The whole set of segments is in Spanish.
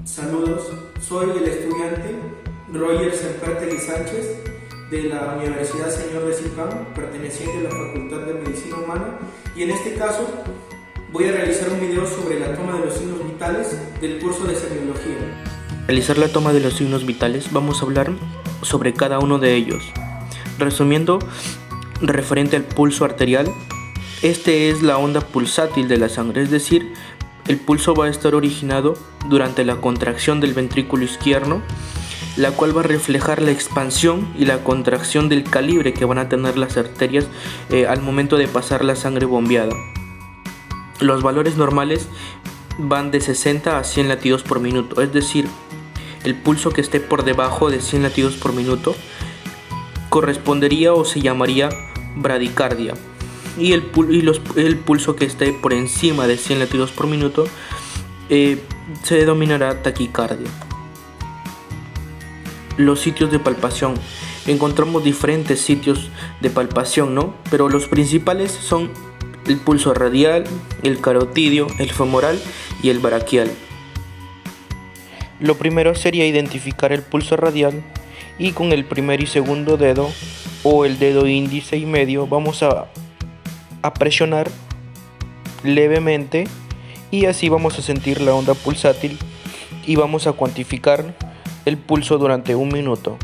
Saludos, soy el estudiante Roger Semperteli Sánchez de la Universidad Señor de Cipán, perteneciente a la Facultad de Medicina Humana, y en este caso voy a realizar un video sobre la toma de los signos vitales del curso de semiología. Al realizar la toma de los signos vitales vamos a hablar sobre cada uno de ellos. Resumiendo, referente al pulso arterial, este es la onda pulsátil de la sangre, es decir, el pulso va a estar originado durante la contracción del ventrículo izquierdo, la cual va a reflejar la expansión y la contracción del calibre que van a tener las arterias al momento de pasar la sangre bombeada. Los valores normales van de 60 a 100 latidos por minuto, es decir, el pulso que esté por debajo de 100 latidos por minuto correspondería o se llamaría bradicardia, y el pulso que esté por encima de 100 latidos por minuto se denominará taquicardia. Los sitios de palpación. Encontramos diferentes sitios de palpación, ¿no? Pero los principales son el pulso radial, el carotidio, el femoral y el braquial. Lo primero sería identificar el pulso radial, y con el primer y segundo dedo o el dedo índice y medio vamos a presionar levemente, y así vamos a sentir la onda pulsátil y vamos a cuantificar el pulso durante 1 minuto.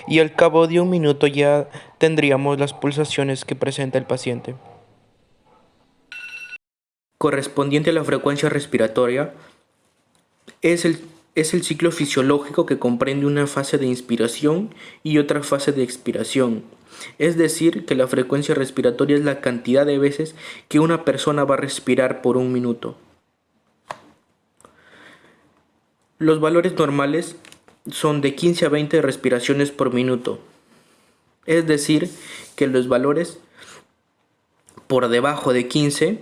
Y al cabo de 1 minuto ya tendríamos las pulsaciones que presenta el paciente. Correspondiente a la frecuencia respiratoria, es el ciclo fisiológico que comprende una fase de inspiración y otra fase de expiración. Es decir, que la frecuencia respiratoria es la cantidad de veces que una persona va a respirar por 1 minuto. Los valores normales son de 15 a 20 respiraciones por minuto. Es decir, que los valores por debajo de 15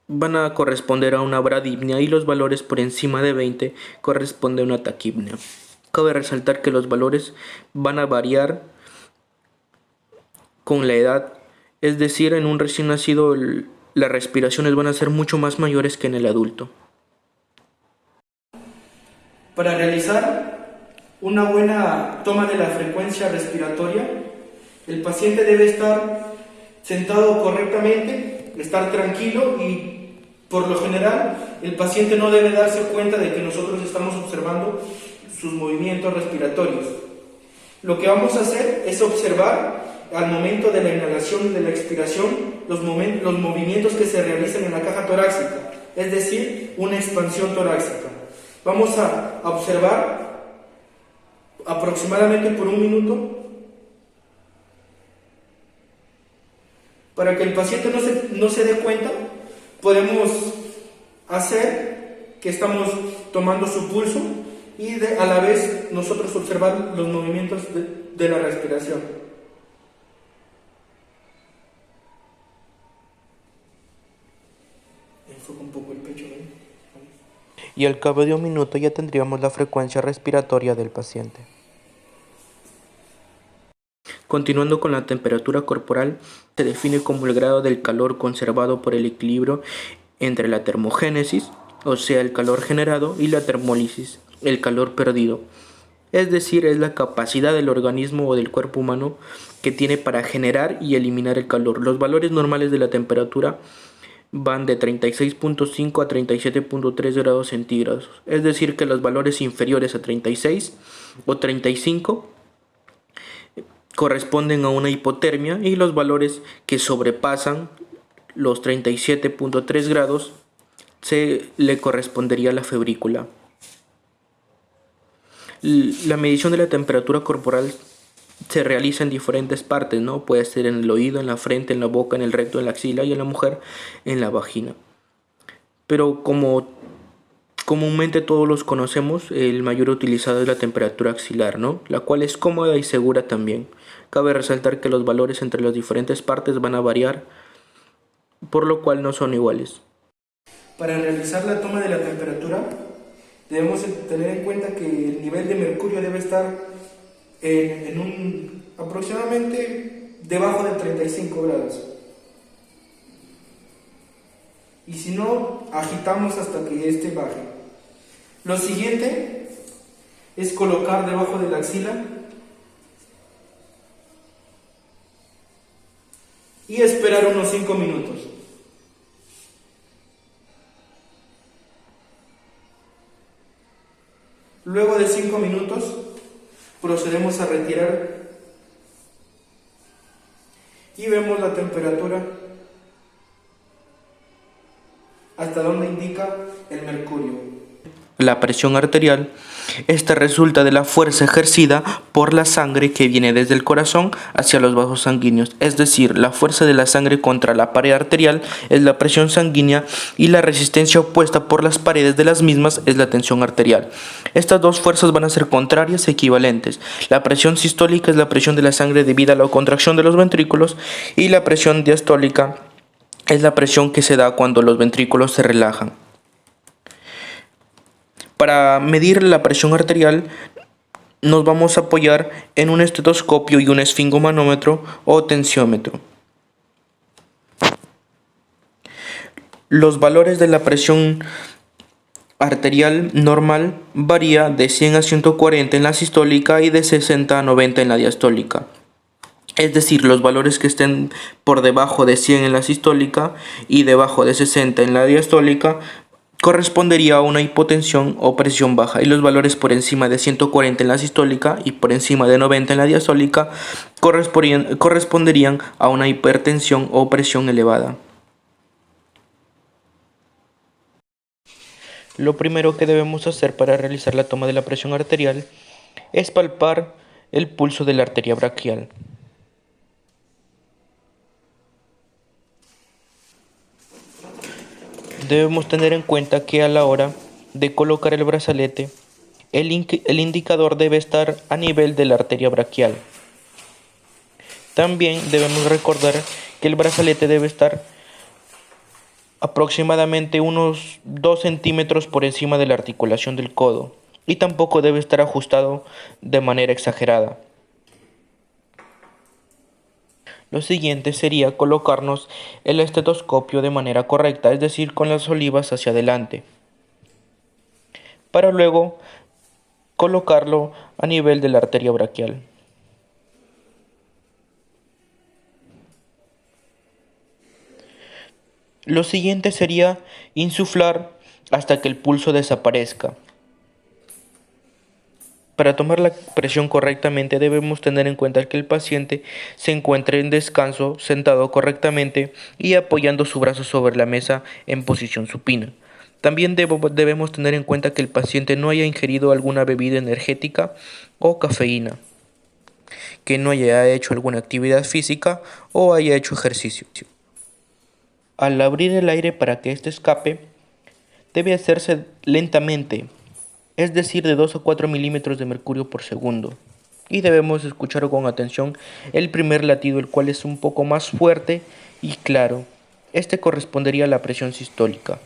van a corresponder a una bradipnea, y los valores por encima de 20 corresponden a una taquipnea. Cabe resaltar que los valores van a variar con la edad, es decir, en un recién nacido las respiraciones van a ser mucho más mayores que en el adulto. Para realizar una buena toma de la frecuencia respiratoria, el paciente debe estar sentado correctamente, estar tranquilo, y por lo general el paciente no debe darse cuenta de que nosotros estamos observando sus movimientos respiratorios. Lo que vamos a hacer es observar al momento de la inhalación y de la expiración los movimientos que se realizan en la caja torácica, es decir, una expansión torácica. Vamos a observar aproximadamente por 1 minuto. Para que el paciente no se dé cuenta, podemos hacer que estamos tomando su pulso y a la vez nosotros observar los movimientos de la respiración. Enfoca un poco el pecho, ¿eh? Y al cabo de 1 minuto ya tendríamos la frecuencia respiratoria del paciente. Continuando con la temperatura corporal, se define como el grado del calor conservado por el equilibrio entre la termogénesis, o sea, el calor generado, y la termólisis, el calor perdido. Es decir, es la capacidad del organismo o del cuerpo humano que tiene para generar y eliminar el calor. Los valores normales de la temperatura van de 36.5 a 37.3 grados centígrados. Es decir, que los valores inferiores a 36 o 35 corresponden a una hipotermia, y los valores que sobrepasan los 37.3 grados se le correspondería a la febrícula. La medición de la temperatura corporal se realiza en diferentes partes, ¿no? Puede ser en el oído, en la frente, en la boca, en el recto, en la axila y en la mujer en la vagina. Pero como comúnmente todos los conocemos, el mayor utilizado es la temperatura axilar, ¿no? La cual es cómoda y segura también. Cabe resaltar que los valores entre las diferentes partes van a variar, por lo cual no son iguales. Para realizar la toma de la temperatura, debemos tener en cuenta que el nivel de mercurio debe estar aproximadamente debajo de 35 grados. Y si no, agitamos hasta que este baje. Lo siguiente es colocar debajo de la axila y esperar unos 5 minutos. Luego de 5 minutos procedemos a retirar y vemos la temperatura hasta donde indica el mercurio. La presión arterial, esta resulta de la fuerza ejercida por la sangre que viene desde el corazón hacia los vasos sanguíneos, es decir, la fuerza de la sangre contra la pared arterial es la presión sanguínea y la resistencia opuesta por las paredes de las mismas es la tensión arterial. Estas dos fuerzas van a ser contrarias e equivalentes. La presión sistólica es la presión de la sangre debida a la contracción de los ventrículos y la presión diastólica es la presión que se da cuando los ventrículos se relajan. Para medir la presión arterial nos vamos a apoyar en un estetoscopio y un esfingomanómetro o tensiómetro. Los valores de la presión arterial normal varía de 100 a 140 en la sistólica y de 60 a 90 en la diastólica. Es decir, los valores que estén por debajo de 100 en la sistólica y debajo de 60 en la diastólica correspondería a una hipotensión o presión baja, y los valores por encima de 140 en la sistólica y por encima de 90 en la diastólica corresponderían a una hipertensión o presión elevada. Lo primero que debemos hacer para realizar la toma de la presión arterial es palpar el pulso de la arteria braquial. Debemos tener en cuenta que a la hora de colocar el brazalete, el indicador debe estar a nivel de la arteria braquial. También debemos recordar que el brazalete debe estar aproximadamente unos 2 centímetros por encima de la articulación del codo y tampoco debe estar ajustado de manera exagerada. Lo siguiente sería colocarnos el estetoscopio de manera correcta, es decir, con las olivas hacia adelante, para luego colocarlo a nivel de la arteria braquial. Lo siguiente sería insuflar hasta que el pulso desaparezca. Para tomar la presión correctamente debemos tener en cuenta que el paciente se encuentre en descanso, sentado correctamente y apoyando su brazo sobre la mesa en posición supina. También debemos tener en cuenta que el paciente no haya ingerido alguna bebida energética o cafeína, que no haya hecho alguna actividad física o haya hecho ejercicio. Al abrir el aire para que éste escape, debe hacerse lentamente, es decir, de 2 a 4 milímetros de mercurio por segundo. Y debemos escuchar con atención el primer latido, el cual es un poco más fuerte y claro. Este correspondería a la presión sistólica.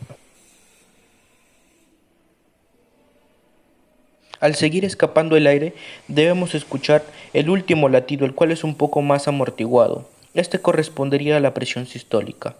Al seguir escapando el aire, debemos escuchar el último latido, el cual es un poco más amortiguado. Este correspondería a la presión sistólica.